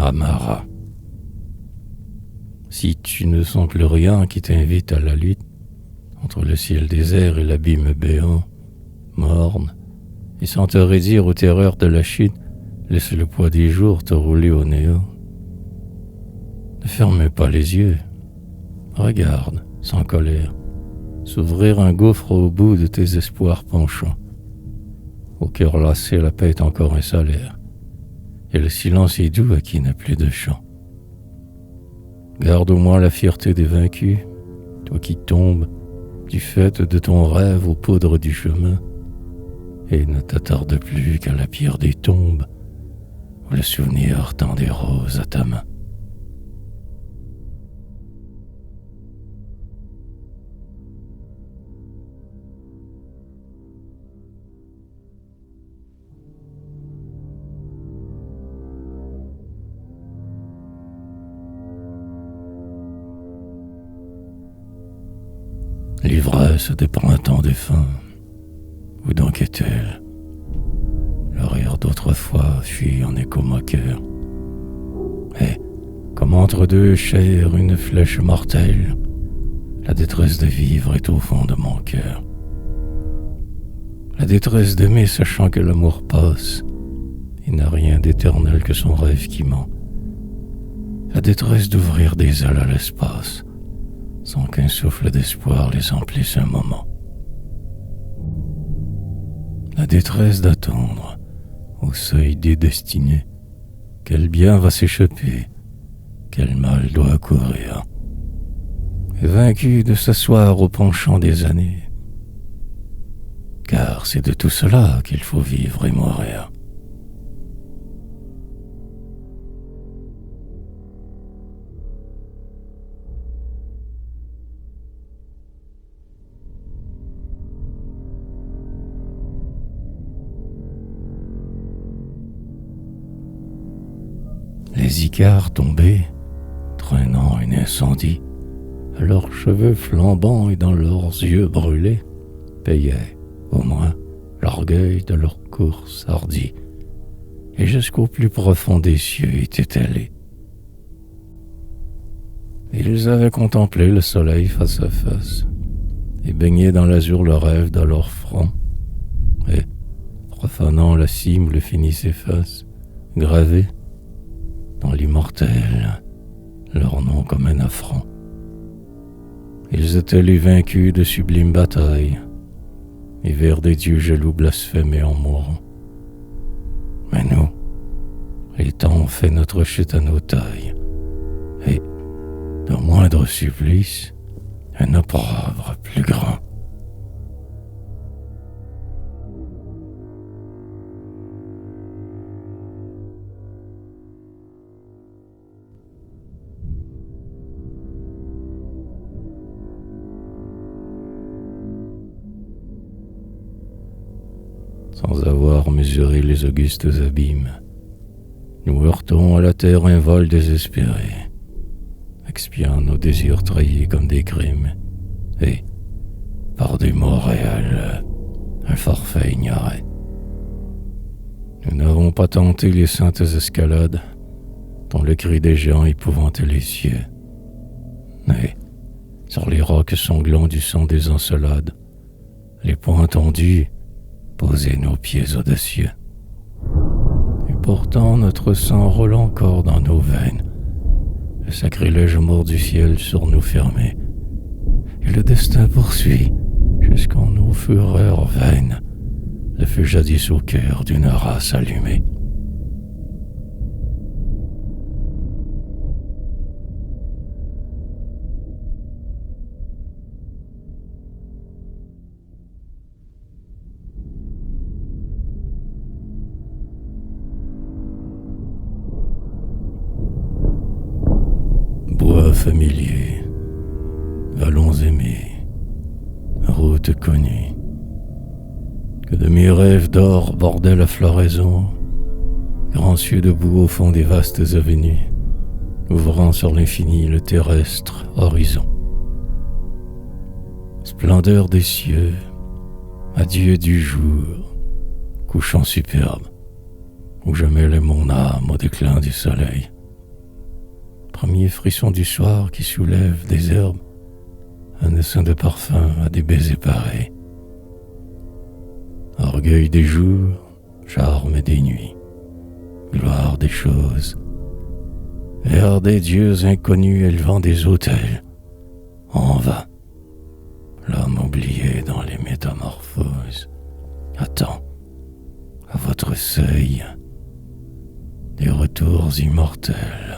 Amara. Si tu ne sens plus rien qui t'invite à la lutte entre le ciel désert et l'abîme béant, morne, et sans te réduire aux terreurs de la chute, laisse le poids des jours te rouler au néant. Ne ferme pas les yeux, regarde, sans colère, s'ouvrir un gouffre au bout de tes espoirs penchants. Au cœur lassé, la paix est encore un salaire, et le silence est doux à qui n'a plus de chant. Garde au moins la fierté des vaincus, toi qui tombes du fait de ton rêve aux poudres du chemin, et ne t'attarde plus qu'à la pire des tombes, où le souvenir tend des roses à ta main. L'ivresse des printemps défunts, où donc est-elle? Le rire d'autrefois fuit en écho moqueur. Et, comme entre deux chairs une flèche mortelle, la détresse de vivre est au fond de mon cœur. La détresse d'aimer sachant que l'amour passe, et n'a rien d'éternel que son rêve qui ment. La détresse d'ouvrir des ailes à l'espace, sans qu'un souffle d'espoir les emplisse un moment. La détresse d'attendre, au seuil des destinées, quel bien va s'échapper, quel mal doit courir, et vaincu de s'asseoir au penchant des années, car c'est de tout cela qu'il faut vivre et mourir. Les Icars tombés, traînant un incendie, à leurs cheveux flambants et dans leurs yeux brûlés, payaient, au moins, l'orgueil de leur course hardie, et jusqu'au plus profond des cieux étaient allés. Ils avaient contemplé le soleil face à face, et baigné dans l'azur le rêve de leur front, et, profanant la cime où le fini s'efface, gravé dans l'immortel, leur nom comme un affront. Ils étaient les vaincus de sublimes batailles, et vers des dieux jaloux blasphémés en mourant. Mais nous, les temps ont fait notre chute à nos tailles, et, de moindre supplice, un opprobre plus grand. Sans avoir mesuré les augustes abîmes, nous heurtons à la terre un vol désespéré, expiant nos désirs trahis comme des crimes, et, par des mots réels, un forfait ignoré. Nous n'avons pas tenté les saintes escalades, dont le cri des géants épouvantait les cieux. Mais, sur les rocs sanglants du sang des encelades, les poings tendus, poser nos pieds audacieux. Et pourtant notre sang roule encore dans nos veines, le sacrilège mort du ciel sur nous fermé, et le destin poursuit, jusqu'en nos fureurs vaines, le feu jadis au cœur d'une race allumée. Bois familier, vallons aimés, route connue, que de mes rêves d'or bordaient la floraison, grands cieux debout au fond des vastes avenues, ouvrant sur l'infini le terrestre horizon. Splendeur des cieux, adieu du jour, couchant superbe, où je mêlais mon âme au déclin du soleil. Premier frisson du soir qui soulève des herbes un essaim de parfum à des baisers pareils. Orgueil des jours, charme des nuits, gloire des choses, vers des dieux inconnus élevant des autels, en vain. L'homme oublié dans les métamorphoses attend à votre seuil des retours immortels.